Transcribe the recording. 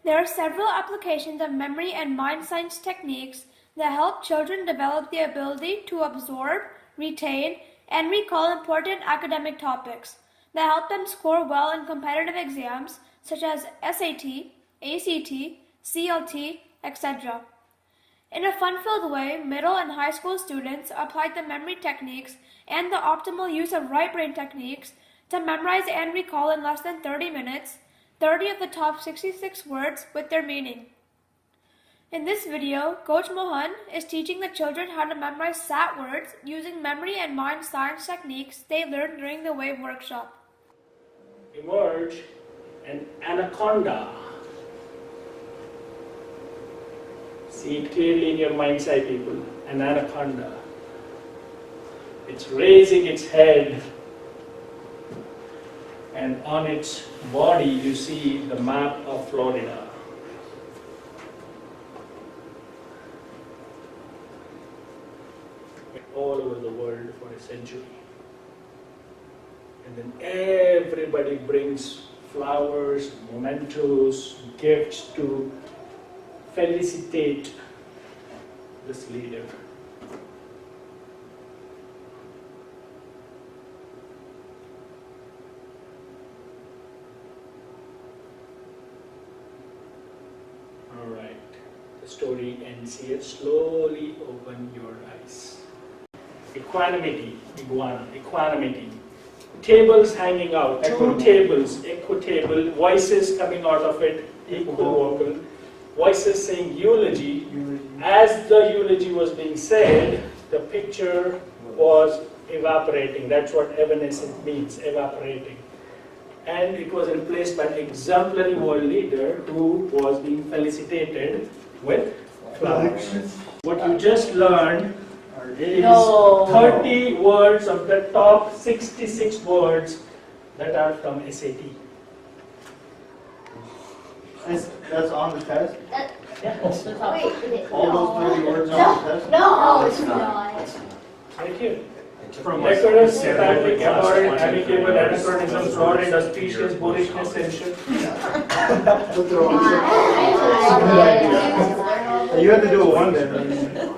There are several applications of memory and mind science techniques that help children develop the ability to absorb, retain, and recall important academic topics, that help them score well in competitive exams such as SAT, ACT, CLT, etc. In a fun-filled way, middle and high school students applied the memory techniques and the optimal use of right brain techniques to memorize and recall in less than 30 minutes 30 of the top 66 words with their meaning. In this video, Coach Mohan is teaching the children how to memorize SAT words using memory and mind science techniques they learned during the WAVE workshop. Emerge an anaconda. See it clearly in your mind's eye, people. An anaconda. It's raising its head, and on its body you see the map of Florida. All over the world for a century. And then everybody brings flowers, mementos, gifts to felicitate this leader. All right, the story ends here. Slowly open your eyes. Equanimity, iguana, equanimity. Tables hanging out, two tables, equitable, voices coming out of it, equivocal, voices saying eulogy. As the eulogy was being said, the picture was evaporating. That's what evanescent means, evaporating. And it was replaced by an exemplary world leader who was being felicitated with flowers. What you just learned is 30 words of the top 66 words that are from SAT. That's on the test? Yeah. All those 30 words on the test? No, it's not. Right here. From Decorous, static, abhorrent, amicable, anachronism, fraud, industricious, boorishness, censure. But they're all- You had to do it one day.